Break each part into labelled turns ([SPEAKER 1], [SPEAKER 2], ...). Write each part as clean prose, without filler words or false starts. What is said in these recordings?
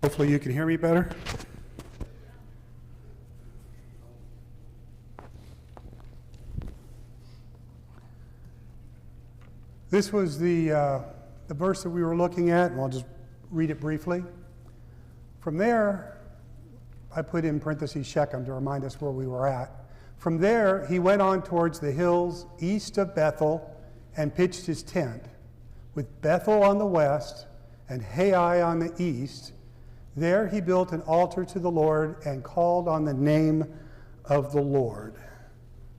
[SPEAKER 1] Hopefully you can hear me better. This was the verse that we were looking at, and I'll just read it briefly. From there, I put in parentheses Shechem to remind us where we were at. From there, he went on towards the hills east of Bethel and pitched his tent, with Bethel on the west and Hai on the east. There he built an altar to the Lord and called on the name of the Lord.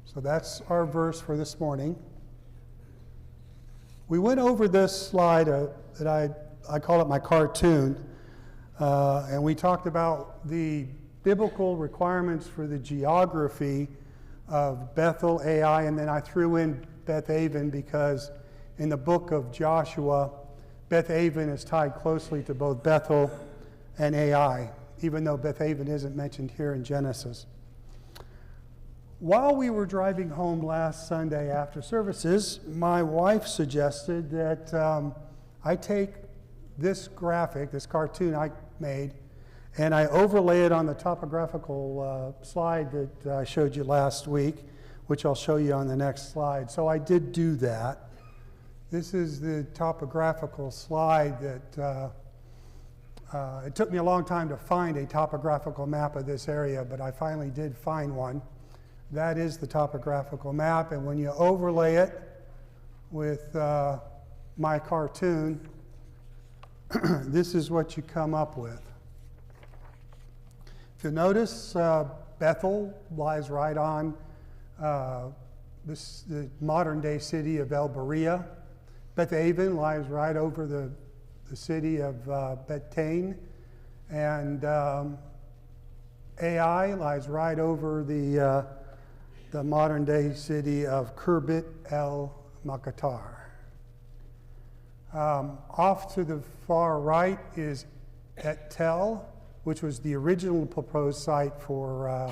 [SPEAKER 1] So that's our verse for this morning. We went over this slide that I call it my cartoon, and we talked about the biblical requirements for the geography of Bethel, Ai, and then I threw in Beth Aven because in the book of Joshua, Beth Aven is tied closely to both Bethel and Ai, even though Beth Aven isn't mentioned here in Genesis. While we were driving home last Sunday after services, my wife suggested that I take this graphic, this cartoon I made, and I overlay it on the topographical slide that I showed you last week, which I'll show you on the next slide. So I did do that. This is the topographical slide that it took me a long time to find a topographical map of this area, but I finally did find one. That is the topographical map, and when you overlay it with my cartoon, this is what you come up with. If you notice, Bethel lies right on the modern-day city of El Berea. Beth Aven lies right over the city of Bethtain, and Ai lies right over the modern-day city of Khirbet El Makatar. Off to the far right is Et Tel, which was the original proposed site for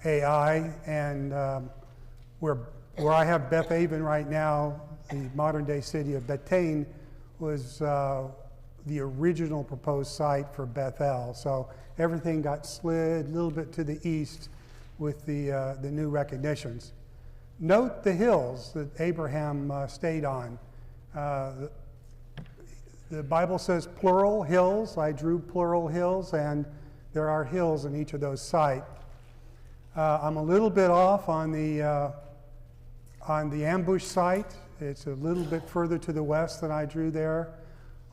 [SPEAKER 1] Ai, and where I have Beth Aven right now, the modern-day city of Bethtain was the original proposed site for Bethel. So everything got slid a little bit to the east with the new recognitions. Note the hills that Abraham stayed on. The Bible says plural hills. I drew plural hills, and there are hills in each of those sites. I'm a little bit off on the ambush site. It's a little bit further to the west than I drew there.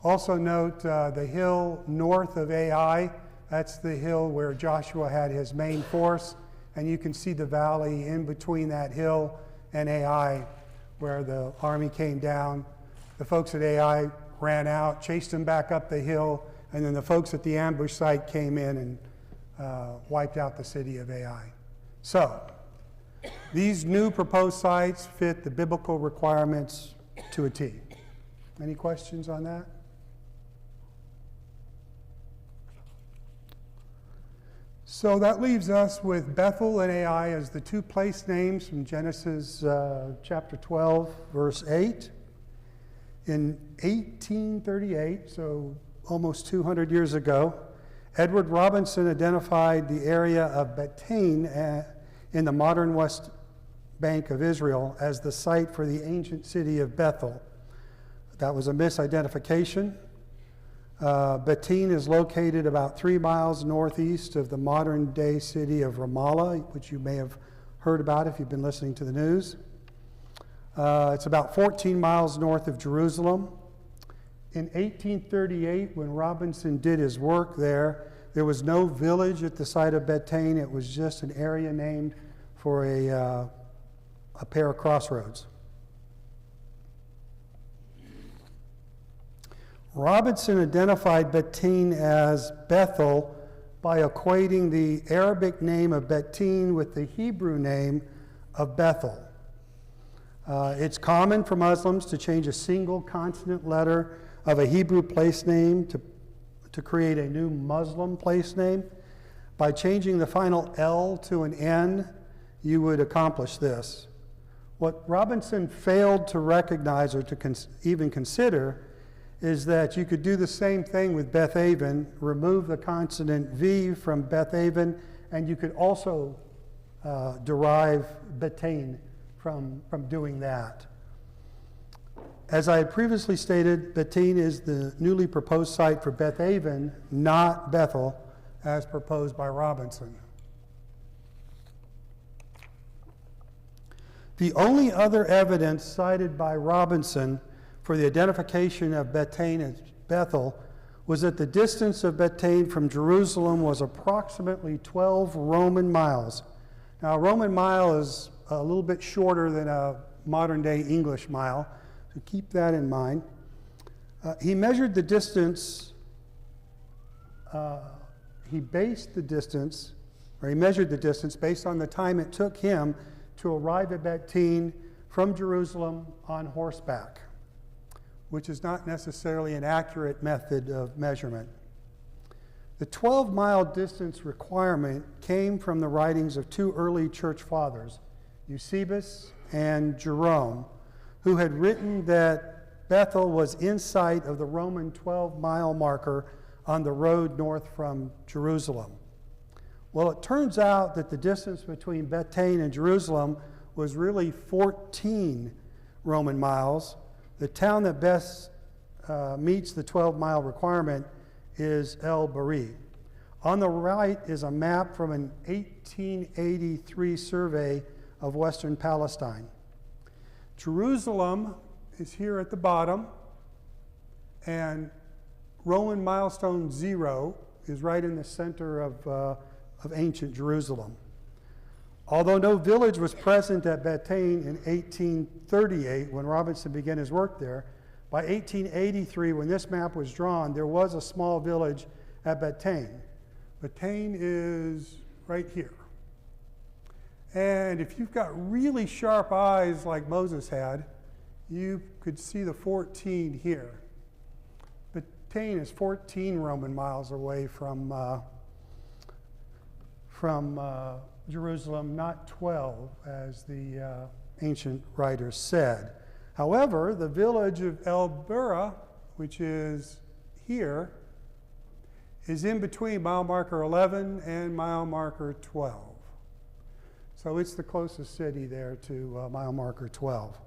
[SPEAKER 1] Also note the hill north of Ai. That's the hill where Joshua had his main force, and you can see the valley in between that hill and Ai where the army came down. The folks at Ai ran out, chased them back up the hill, and then the folks at the ambush site came in and wiped out the city of Ai. So, these new proposed sites fit the biblical requirements to a T. Any questions on that? So that leaves us with Bethel and Ai as the two place names from Genesis chapter 12, verse 8. In 1838, so almost 200 years ago, Edward Robinson identified the area of Bethtain in the modern West Bank of Israel as the site for the ancient city of Bethel. That was a misidentification. Bethtain is located about 3 miles northeast of the modern-day city of Ramallah, which you may have heard about if you've been listening to the news. It's about 14 miles north of Jerusalem. In 1838, when Robinson did his work there was no village at the site of Bethtain. It was just an area named for a pair of crossroads. Robinson identified Bethtain as Bethel by equating the Arabic name of Bethtain with the Hebrew name of Bethel. It's common for Muslims to change a single consonant letter of a Hebrew place name to create a new Muslim place name. By changing the final L to an N, you would accomplish this. What Robinson failed to recognize or to even consider is that you could do the same thing with Bethaven, remove the consonant V from Bethaven, and you could also derive Bethane from doing that. As I had previously stated, Bethane is the newly proposed site for Bethaven, not Bethel, as proposed by Robinson. The only other evidence cited by Robinson for the identification of Bethane as Bethel was that the distance of Bethane from Jerusalem was approximately 12 Roman miles. Now, a Roman mile is a little bit shorter than a modern-day English mile, so keep that in mind. He measured the distance, he measured the distance based on the time it took him to arrive at Bethane from Jerusalem on horseback, which is not necessarily an accurate method of measurement. The 12-mile distance requirement came from the writings of two early church fathers, Eusebius and Jerome, who had written that Bethel was in sight of the Roman 12-mile marker on the road north from Jerusalem. Well, it turns out that the distance between Bethane and Jerusalem was really 14 Roman miles. The town that best meets the 12-mile requirement is El Bari. On the right is a map from an 1883 survey of Western Palestine. Jerusalem is here at the bottom, and Roman milestone 0 is right in the center of ancient Jerusalem. Although no village was present at Bethane in 1838 when Robinson began his work there, by 1883, when this map was drawn, there was a small village at Bethane. Bethane is right here. And if you've got really sharp eyes like Moses had, you could see the 14 here. Bethane is 14 Roman miles away from Jerusalem, not 12, as the ancient writers said. However, the village of El Bura, which is here, is in between mile marker 11 and mile marker 12. So it's the closest city there to mile marker 12.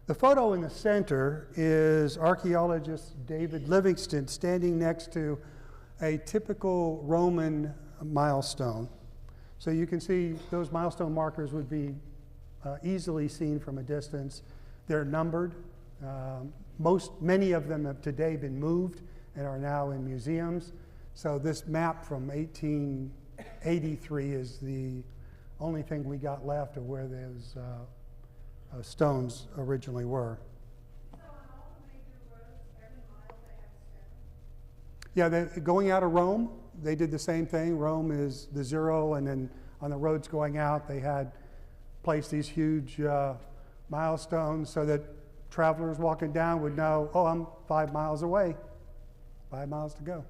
[SPEAKER 1] The photo in the center is archaeologist David Livingston standing next to a typical Roman milestone. So you can see those milestone markers would be easily seen from a distance. They're numbered. Many of them have today been moved and are now in museums. So this map from 1883 is the only thing we got left of where those stones originally were.
[SPEAKER 2] So on all the major roads, every mile they have stones?
[SPEAKER 1] Yeah, going out of Rome, they did the same thing. Rome is the 0, and then on the roads going out, they had placed these huge milestones so that travelers walking down would know, oh, I'm 5 miles away, 5 miles to go.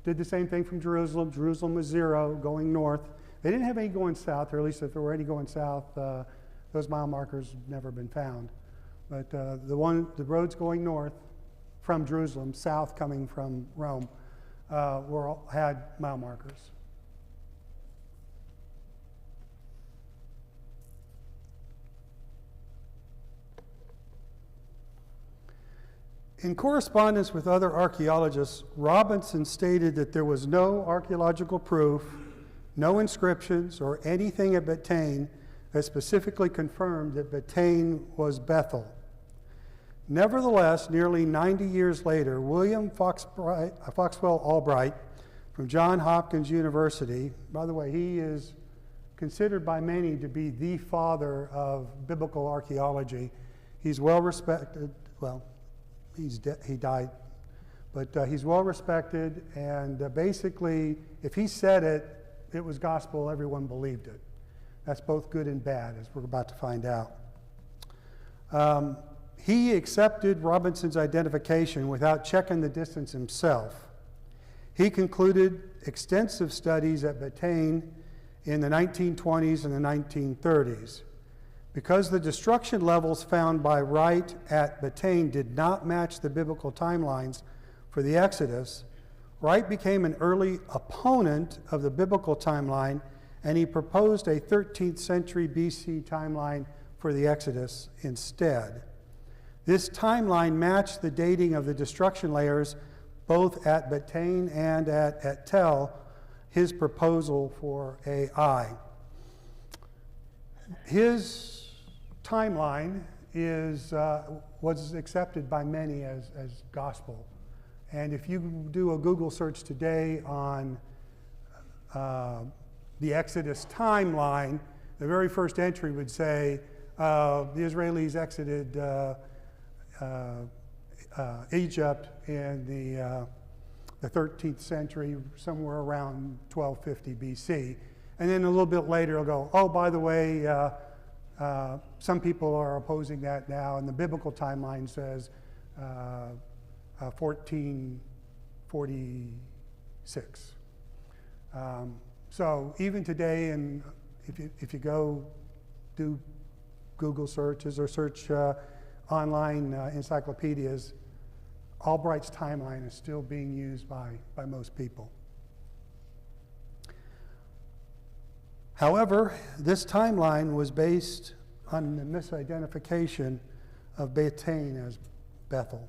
[SPEAKER 1] Did the same thing from Jerusalem. Jerusalem was 0 going north. They didn't have any going south, or at least if there were any going south, those mile markers have never been found. But the roads going north from Jerusalem, south coming from Rome, had mile markers. In correspondence with other archaeologists, Robinson stated that there was no archaeological proof, no inscriptions, or anything at Bethane that specifically confirmed that Bethane was Bethel. Nevertheless, nearly 90 years later, William Foxwell Albright from Johns Hopkins University, by the way, he is considered by many to be the father of biblical archaeology. He's well respected, well, he died, but he's well respected, and basically, if he said it, it was gospel, everyone believed it. That's both good and bad, as we're about to find out. He accepted Robinson's identification without checking the distance himself. He concluded extensive studies at Bethane in the 1920s and the 1930s. Because the destruction levels found by Wright at Bethane did not match the biblical timelines for the Exodus, Wright became an early opponent of the biblical timeline, and he proposed a 13th century BC timeline for the Exodus instead. This timeline matched the dating of the destruction layers both at Bethane and at Et Tel, his proposal for AI. His timeline was accepted by many as gospel. And if you do a Google search today on the Exodus timeline, the very first entry would say the Israelis exited Egypt in the 13th century, somewhere around 1250 BC. And then a little bit later it'll go, oh, by the way, some people are opposing that now, and the biblical timeline says 1446. So even today, and if you go do Google searches or search online encyclopedias, Albright's timeline is still being used by most people. However, this timeline was based on the misidentification of Bethane as Bethel.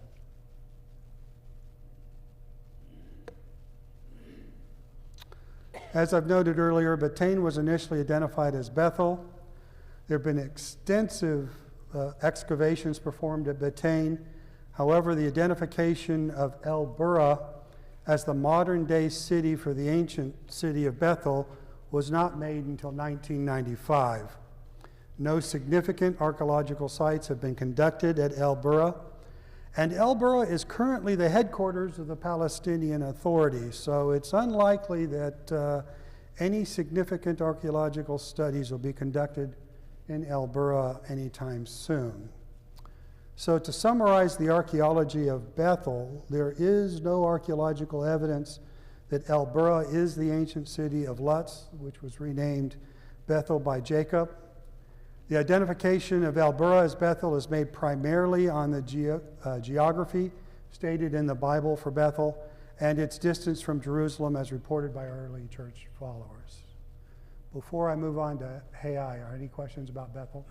[SPEAKER 1] As I've noted earlier, Bethane was initially identified as Bethel. There have been extensive excavations performed at Bethane. However, the identification of El Burra as the modern-day city for the ancient city of Bethel was not made until 1995. No significant archaeological sites have been conducted at El Burra, and El Burra is currently the headquarters of the Palestinian Authority, so it's unlikely that any significant archaeological studies will be conducted in El Burra anytime soon. So to summarize the archaeology of Bethel, there is no archaeological evidence that El Burra is the ancient city of Luz, which was renamed Bethel by Jacob. The identification of El Burra as Bethel is made primarily on the geography stated in the Bible for Bethel and its distance from Jerusalem as reported by early church followers. Before I move on to Hai, are any questions about Bethel?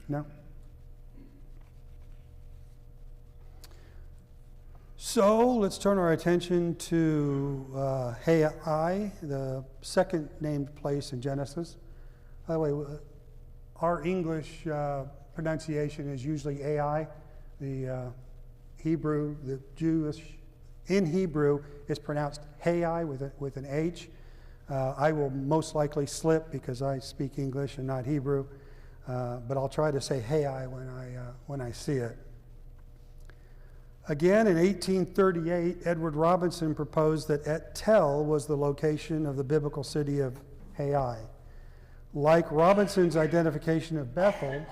[SPEAKER 1] No? So let's turn our attention to Hai, the second named place in Genesis. By the way, our English pronunciation is usually Ai. The Hebrew, the Jewish, in Hebrew, is pronounced Hai with an H. I will most likely slip because I speak English and not Hebrew, but I'll try to say Hai when I see it. Again, in 1838, Edward Robinson proposed that Et Tel was the location of the biblical city of Hai. Like Robinson's identification of Bethel,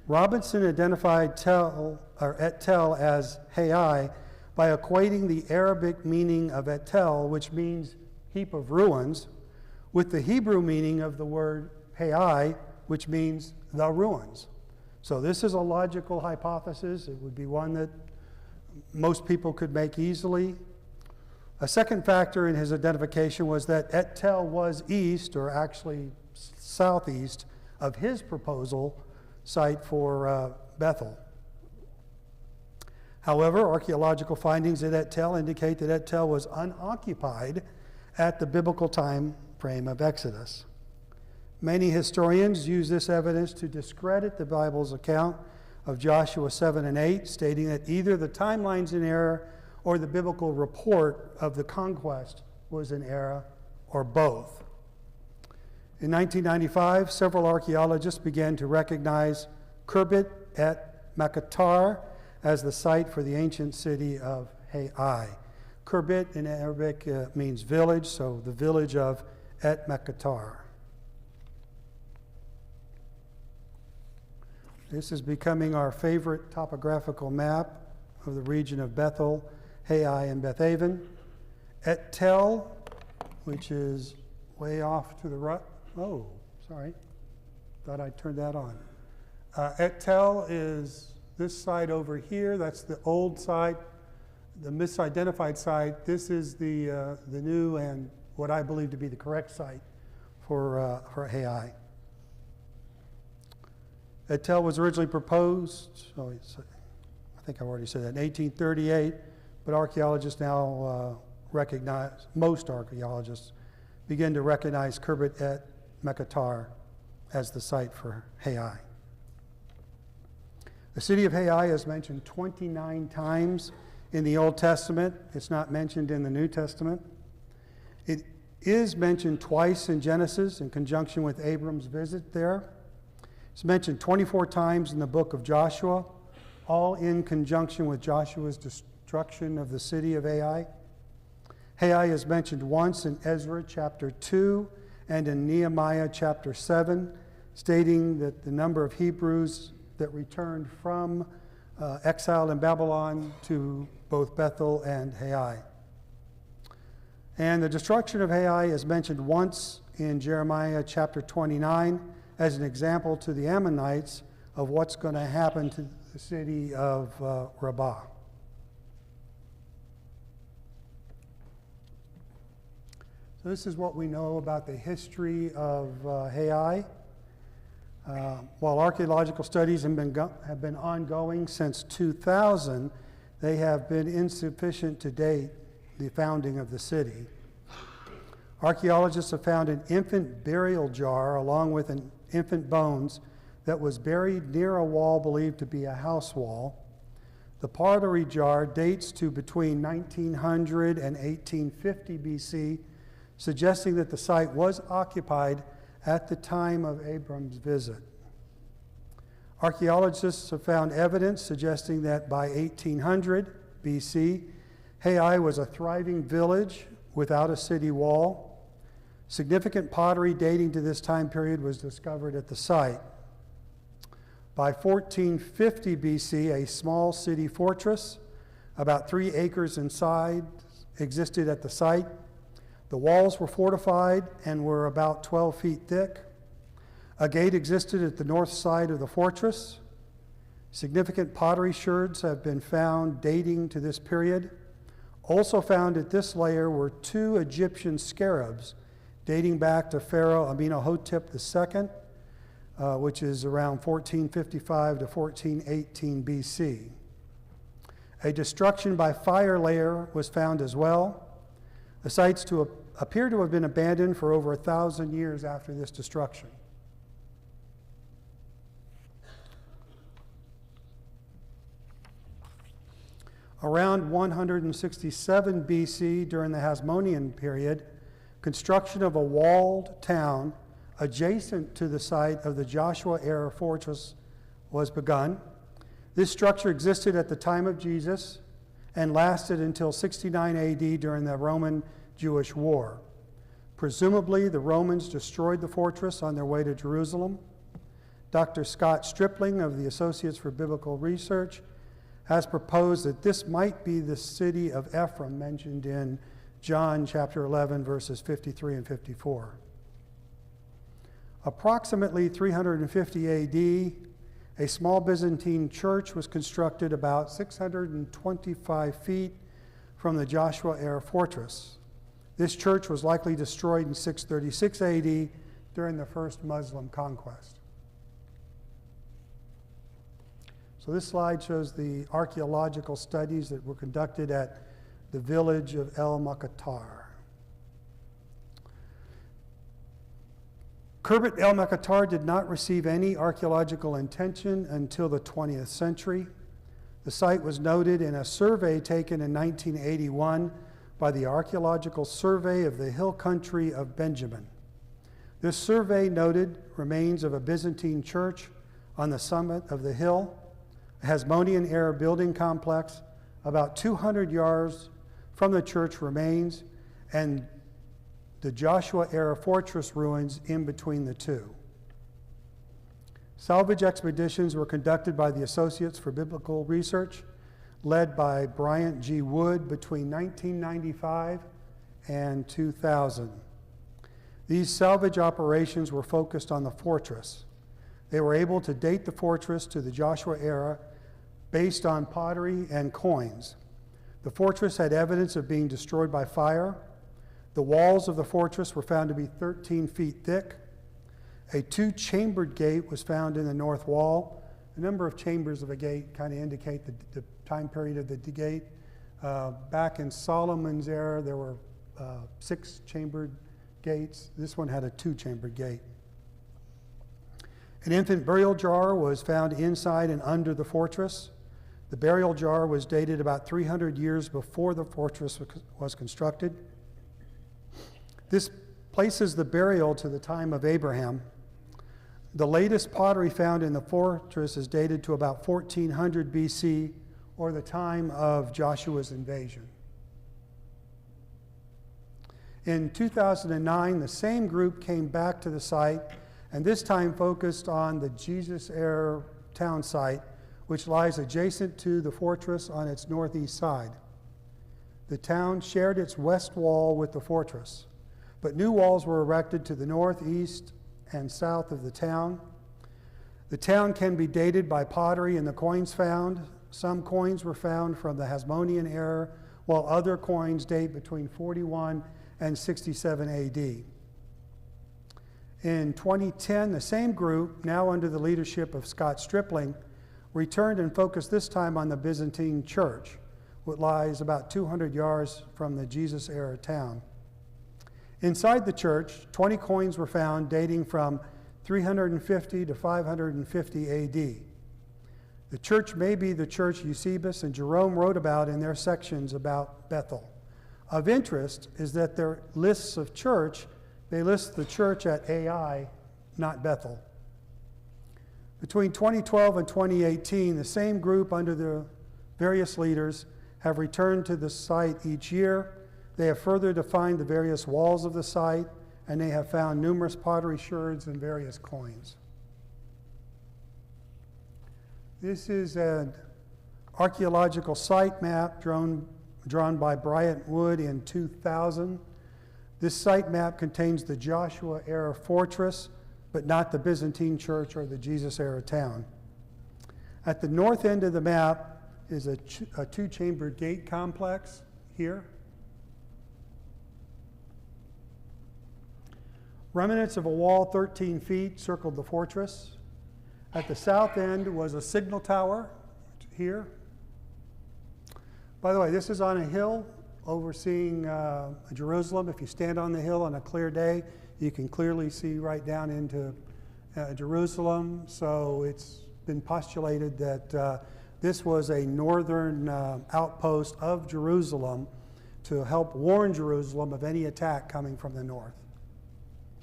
[SPEAKER 1] Robinson identified Et Tel as Hai by equating the Arabic meaning of Et Tel, which means heap of ruins, with the Hebrew meaning of the word Hai, which means the ruins. So this is a logical hypothesis. It would be one that most people could make easily. A second factor in his identification was that Et Tel was east, or actually southeast, of his proposal site for Bethel. However, archaeological findings at Et Tel indicate that Et Tel was unoccupied at the biblical time frame of Exodus. Many historians use this evidence to discredit the Bible's account of Joshua 7 and 8, stating that either the timeline's in error or the biblical report of the conquest was in error, or both. In 1995, several archaeologists began to recognize Khirbet et Makatar as the site for the ancient city of Hai. Khirbet in Arabic means village, so the village of Et Makatar. This is becoming our favorite topographical map of the region of Bethel, Hai, and Bethaven. Et Tel, which is way off to the Oh, sorry. Thought I turned that on. Et Tel is this site over here. That's the old site, the misidentified site. This is the new and what I believe to be the correct site for Ai. Et Tel was originally proposed, I think I already said that, in 1838, but archaeologists now recognize, most archaeologists begin to recognize Khirbet et Mekatar as the site for Ai. The city of Ai is mentioned 29 times in the Old Testament. It's not mentioned in the New Testament. It is mentioned twice in Genesis in conjunction with Abram's visit there. It's mentioned 24 times in the book of Joshua, all in conjunction with Joshua's destruction of the city of Ai. Ai is mentioned once in Ezra chapter 2 and in Nehemiah chapter 7, stating that the number of Hebrews that returned from exile in Babylon to both Bethel and Ai. And the destruction of Ai is mentioned once in Jeremiah chapter 29 as an example to the Ammonites of what's going to happen to the city of Rabbah. So this is what we know about the history of Ai. While archaeological studies have been ongoing since 2000, they have been insufficient to date the founding of the city. Archaeologists have found an infant burial jar along with an infant bones that was buried near a wall believed to be a house wall. The pottery jar dates to between 1900 and 1850 BC, suggesting that the site was occupied at the time of Abram's visit. Archaeologists have found evidence suggesting that by 1800 BC, Ai was a thriving village without a city wall. Significant pottery dating to this time period was discovered at the site. By 1450 BC, a small city fortress, about 3 acres in size, existed at the site. The walls were fortified and were about 12 feet thick. A gate existed at the north side of the fortress. Significant pottery sherds have been found dating to this period. Also found at this layer were 2 Egyptian scarabs dating back to Pharaoh Amenhotep II, which is around 1455 to 1418 BC. A destruction by fire layer was found as well. The sites appear to have been abandoned for over 1,000 years after this destruction. Around 167 BC, during the Hasmonean period, construction of a walled town adjacent to the site of the Joshua-era fortress was begun. This structure existed at the time of Jesus and lasted until 69 AD during the Roman-Jewish War. Presumably, the Romans destroyed the fortress on their way to Jerusalem. Dr. Scott Stripling of the Associates for Biblical Research has proposed that this might be the city of Ephraim mentioned in John chapter 11, verses 53 and 54. Approximately 350 AD, a small Byzantine church was constructed about 625 feet from the Joshua-era fortress. This church was likely destroyed in 636 AD during the first Muslim conquest. So this slide shows the archaeological studies that were conducted at the village of El Makatar. Khirbet El Mekatar did not receive any archaeological attention until the 20th century. The site was noted in a survey taken in 1981 by the Archaeological Survey of the Hill Country of Benjamin. This survey noted remains of a Byzantine church on the summit of the hill, a Hasmonean-era building complex about 200 yards from the church remains, and the Joshua-era fortress ruins in between the two. Salvage expeditions were conducted by the Associates for Biblical Research, led by Bryant G. Wood between 1995 and 2000. These salvage operations were focused on the fortress. They were able to date the fortress to the Joshua era based on pottery and coins. The fortress had evidence of being destroyed by fire. The walls of the fortress were found to be 13 feet thick. A two-chambered gate was found in the north wall. A number of chambers of a gate kind of indicate the time period of the gate. Back in Solomon's era, there were 6-chambered gates. This one had a 2-chambered gate. An infant burial jar was found inside and under the fortress. The burial jar was dated about 300 years before the fortress was constructed. This places the burial to the time of Abraham. The latest pottery found in the fortress is dated to about 1400 BC, or the time of Joshua's invasion. In 2009, the same group came back to the site, and this time focused on the Jesus era town site, which lies adjacent to the fortress on its northeast side. The town shared its west wall with the fortress, but new walls were erected to the north, east, and south of the town. The town can be dated by pottery and the coins found. Some coins were found from the Hasmonean era, while other coins date between 41 and 67 AD. In 2010, the same group, now under the leadership of Scott Stripling, returned and focused this time on the Byzantine church, which lies about 200 yards from the Jesus era town. Inside the church, 20 coins were found dating from 350 to 550 AD. The church may be the church Eusebius and Jerome wrote about in their sections about Bethel. Of interest is that their lists of church, they list the church at Ai, not Bethel. Between 2012 and 2018, the same group under the various leaders have returned to the site each year. They have further defined the various walls of the site, and they have found numerous pottery sherds and various coins. This is an archaeological site map drawn by Bryant Wood in 2000. This site map contains the Joshua era fortress, but not the Byzantine church or the Jesus era town. At the north end of the map is a two-chambered gate complex here. Remnants of a wall 13 feet circled the fortress. At the south end was a signal tower here. By the way, this is on a hill overseeing Jerusalem. If you stand on the hill on a clear day, you can clearly see right down into Jerusalem. So it's been postulated that this was a northern outpost of Jerusalem to help warn Jerusalem of any attack coming from the north.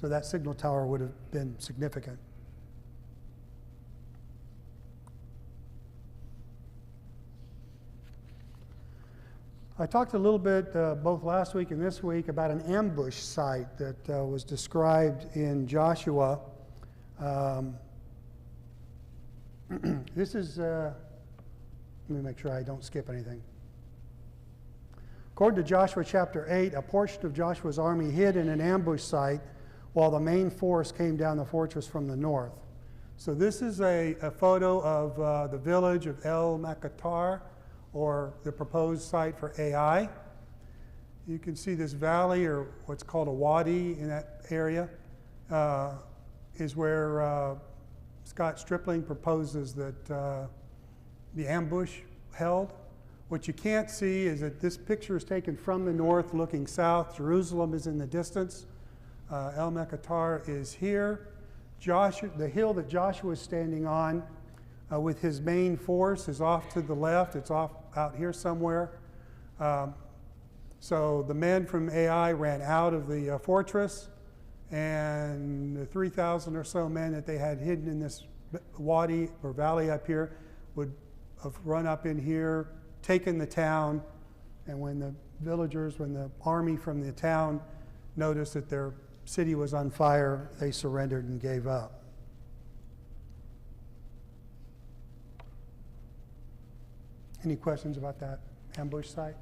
[SPEAKER 1] So that signal tower would have been significant. I talked a little bit both last week and this week about an ambush site that was described in Joshua. This is, let me make sure I don't skip anything. According to Joshua chapter 8, a portion of Joshua's army hid in an ambush site while the main force came down the fortress from the north. So this is a photo of the village of El Makatar, or the proposed site for Ai. You can see this valley, or what's called a wadi in that area, is where Scott Stripling proposes that the ambush held. What you can't see is that this picture is taken from the north looking south. Jerusalem is in the distance. El Makatar is here. The hill that Joshua is standing on with his main force is off to the left. It's off out here somewhere. So the men from Ai ran out of the fortress, and the 3,000 or so men that they had hidden in this wadi or valley up here would have run up in here, taken the town, and when the army from the town noticed that their city was on fire, they surrendered and gave up. Any questions about that ambush site?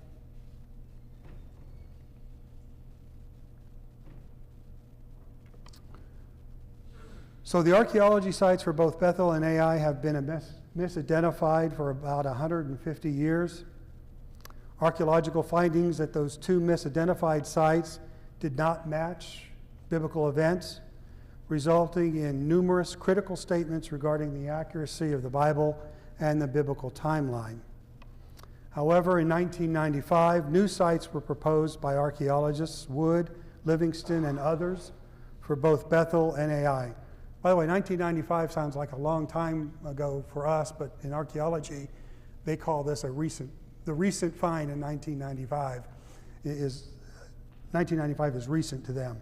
[SPEAKER 1] So the archaeology sites for both Bethel and Ai have been misidentified for about 150 years. Archaeological findings at those two misidentified sites did not match biblical events, resulting in numerous critical statements regarding the accuracy of the Bible and the biblical timeline. However, in 1995, new sites were proposed by archaeologists Wood, Livingston, and others for both Bethel and Ai. By the way, 1995 sounds like a long time ago for us, but in archaeology, they call this the recent find in 1995 is recent to them.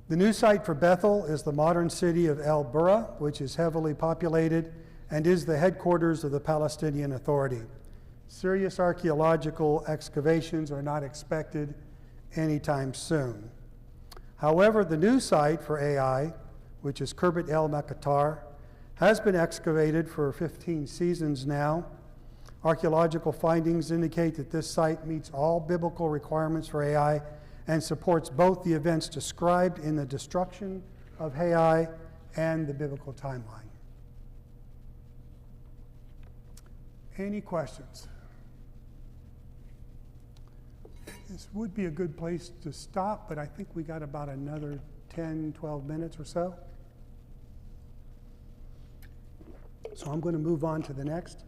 [SPEAKER 1] The new site for Bethel is the modern city of El Burra, which is heavily populated and is the headquarters of the Palestinian Authority. Serious archaeological excavations are not expected anytime soon. However, the new site for Ai, which is Khirbet El Makatar, has been excavated for 15 seasons now. Archaeological findings indicate that this site meets all biblical requirements for Ai and supports both the events described in the destruction of Ai and the biblical timeline. Any questions? This would be a good place to stop, but I think we got about another 10, 12 minutes or so. So I'm going to move on to the next.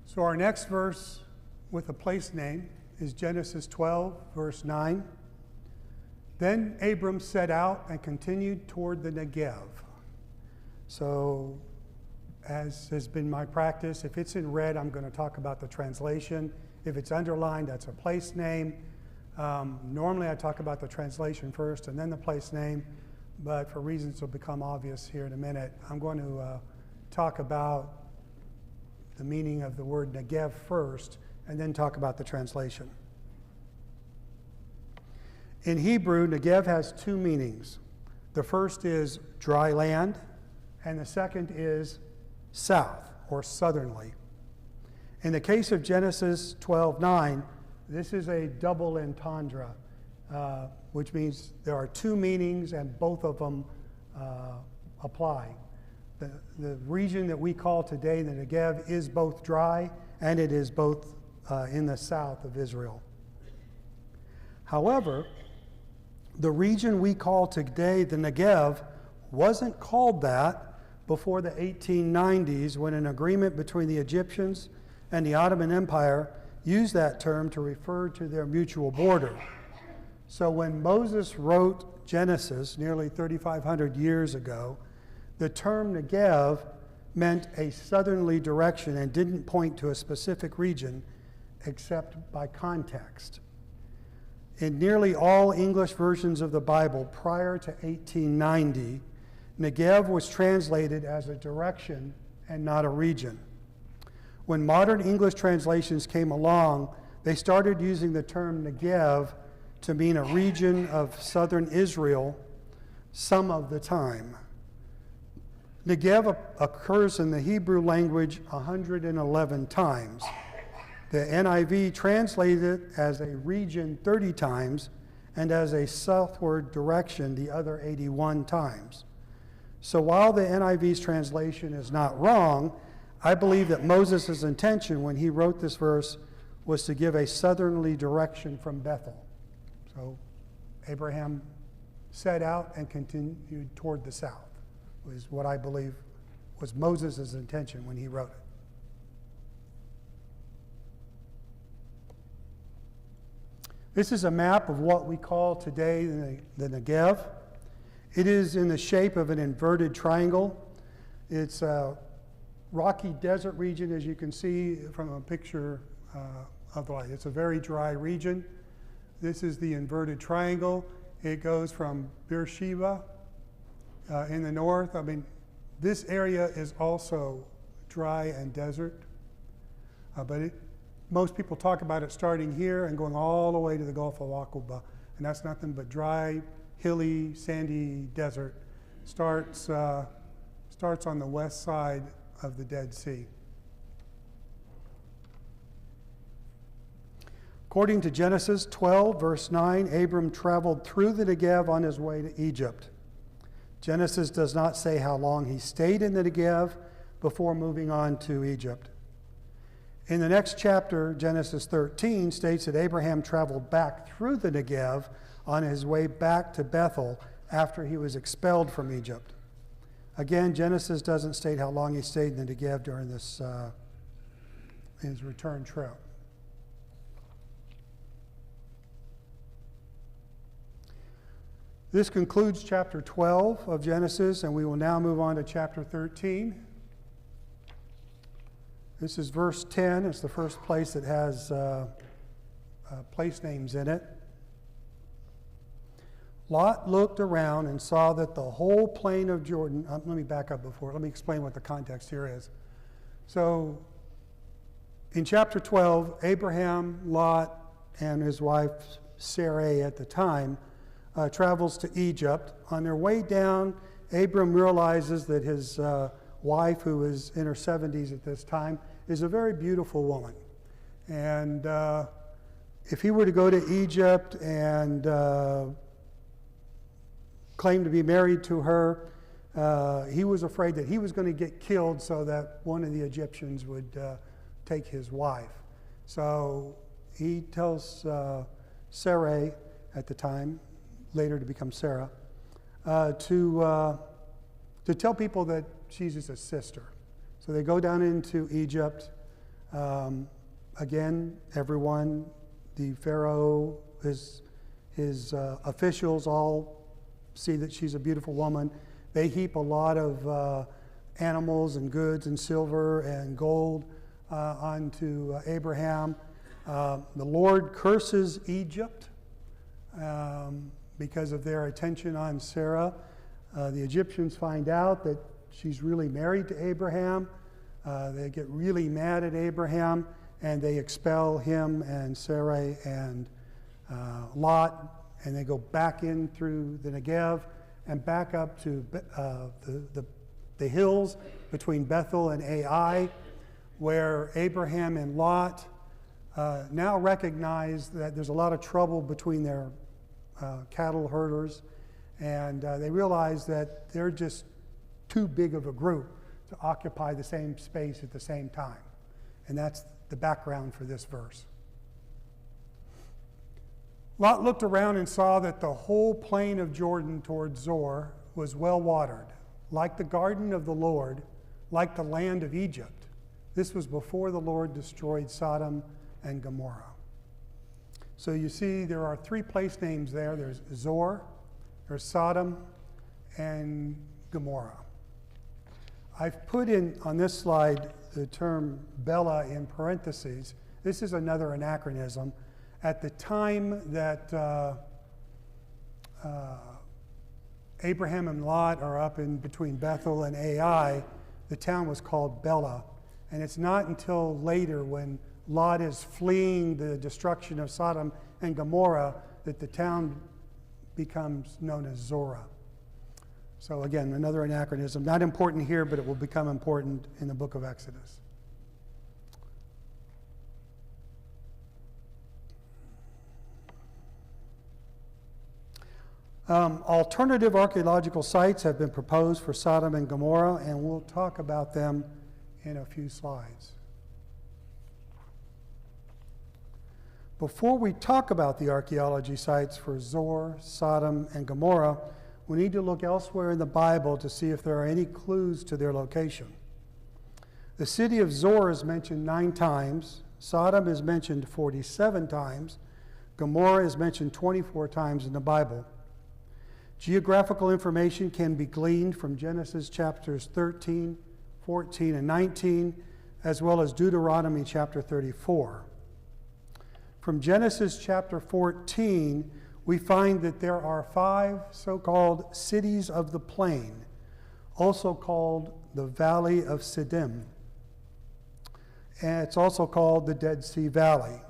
[SPEAKER 1] So our next verse with a place name is Genesis 12, verse 9. Then Abram set out and continued toward the Negev. So, as has been my practice, if it's in red, I'm going to talk about the translation. If it's underlined, that's a place name. Normally I talk about the translation first and then the place name, but for reasons that will become obvious here in a minute, I'm going to talk about the meaning of the word Negev first and then talk about the translation. In Hebrew, Negev has two meanings. The first is dry land, and the second is south or southerly. In the case of Genesis 12:9, this is a double entendre, which means there are two meanings and both of them apply. The region that we call today the Negev is both dry and it is both in the south of Israel. However, the region we call today the Negev wasn't called that before the 1890s, when an agreement between the Egyptians and the Ottoman Empire used that term to refer to their mutual border. So when Moses wrote Genesis nearly 3,500 years ago, the term Negev meant a southerly direction and didn't point to a specific region except by context. In nearly all English versions of the Bible prior to 1890, Negev was translated as a direction and not a region. When modern English translations came along, they started using the term Negev to mean a region of southern Israel some of the time. Negev occurs in the Hebrew language 111 times. The NIV translated it as a region 30 times and as a southward direction the other 81 times. So while the NIV's translation is not wrong, I believe that Moses' intention when he wrote this verse was to give a southerly direction from Bethel. So Abraham set out and continued toward the south, was what I believe was Moses' intention when he wrote it. This is a map of what we call today the Negev. It is in the shape of an inverted triangle. It's a rocky desert region, as you can see from a picture of the light. It's a very dry region. This is the inverted triangle. It goes from Beersheba in the north. I mean, this area is also dry and desert, but most people talk about it starting here and going all the way to the Gulf of Aqaba, and that's nothing but dry, hilly, sandy desert. Starts on the west side of the Dead Sea. According to Genesis 12, verse 9, Abram traveled through the Negev on his way to Egypt. Genesis does not say how long he stayed in the Negev before moving on to Egypt. In the next chapter, Genesis 13 states that Abraham traveled back through the Negev on his way back to Bethel after he was expelled from Egypt. Again, Genesis doesn't state how long he stayed in the Negev during his return trip. This concludes chapter 12 of Genesis, and we will now move on to chapter 13. This is verse 10. It's the first place that has place names in it. Lot looked around and saw that the whole plain of Jordan. Let me back up before. Let me explain what the context here is. So, in chapter 12, Abraham, Lot, and his wife Sarai at the time travels to Egypt. On their way down, Abram realizes that his wife, who is in her 70s at this time, is a very beautiful woman. And if he were to go to Egypt and claim to be married to her, he was afraid that he was going to get killed so that one of the Egyptians would take his wife. So he tells Sarai at the time, later to become Sarah, to tell people that she's just a sister. So they go down into Egypt. Again, everyone, the Pharaoh, his officials all see that she's a beautiful woman. They heap a lot of animals and goods and silver and gold onto Abraham. The Lord curses Egypt because of their attention on Sarah. The Egyptians find out that she's really married to Abraham. They get really mad at Abraham, and they expel him and Sarai and Lot, and they go back in through the Negev and back up to the hills between Bethel and Ai, where Abraham and Lot now recognize that there's a lot of trouble between their cattle herders, and they realize that they're just too big of a group to occupy the same space at the same time. And that's the background for this verse. Lot looked around and saw that the whole plain of Jordan toward Zoar was well watered, like the garden of the Lord, like the land of Egypt. This was before the Lord destroyed Sodom and Gomorrah. So you see there are three place names there. There's Zoar, there's Sodom, and Gomorrah. I've put in on this slide the term Bela in parentheses. This is another anachronism. At the time that Abraham and Lot are up in between Bethel and Ai, the town was called Bela. And it's not until later, when Lot is fleeing the destruction of Sodom and Gomorrah, that the town becomes known as Zorah. So again, another anachronism. Not important here, but it will become important in the book of Exodus. Alternative archaeological sites have been proposed for Sodom and Gomorrah, and we'll talk about them in a few slides. Before we talk about the archaeology sites for Zoar, Sodom, and Gomorrah, we need to look elsewhere in the Bible to see if there are any clues to their location. The city of Zoar is mentioned 9 times, Sodom is mentioned 47 times, Gomorrah is mentioned 24 times in the Bible. Geographical information can be gleaned from Genesis chapters 13, 14, and 19, as well as Deuteronomy chapter 34. From Genesis chapter 14, we find that there are 5 so-called cities of the plain, also called the Valley of Siddim. And it's also called the Dead Sea Valley.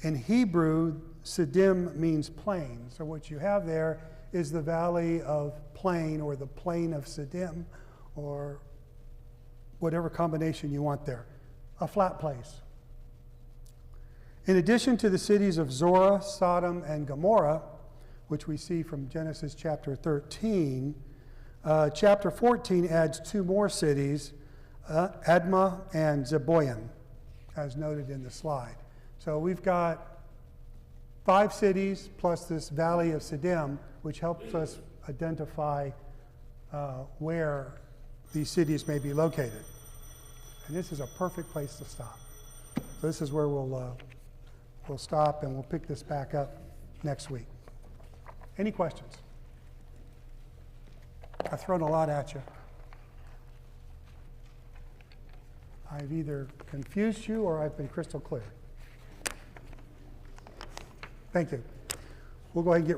[SPEAKER 1] In Hebrew, Siddim means plain. So what you have there is the Valley of Plain, or the Plain of Siddim, or whatever combination you want there. A flat place. In addition to the cities of Zorah, Sodom, and Gomorrah, which we see from Genesis chapter 13, chapter 14 adds 2 more cities, Admah and Zeboim, as noted in the slide. So we've got 5 cities plus this valley of Siddim, which helps us identify where these cities may be located. And this is a perfect place to stop. So this is where we'll stop, and we'll pick this back up next week. Any questions? I've thrown a lot at you. I've either confused you or I've been crystal clear. Thank you. We'll go ahead and get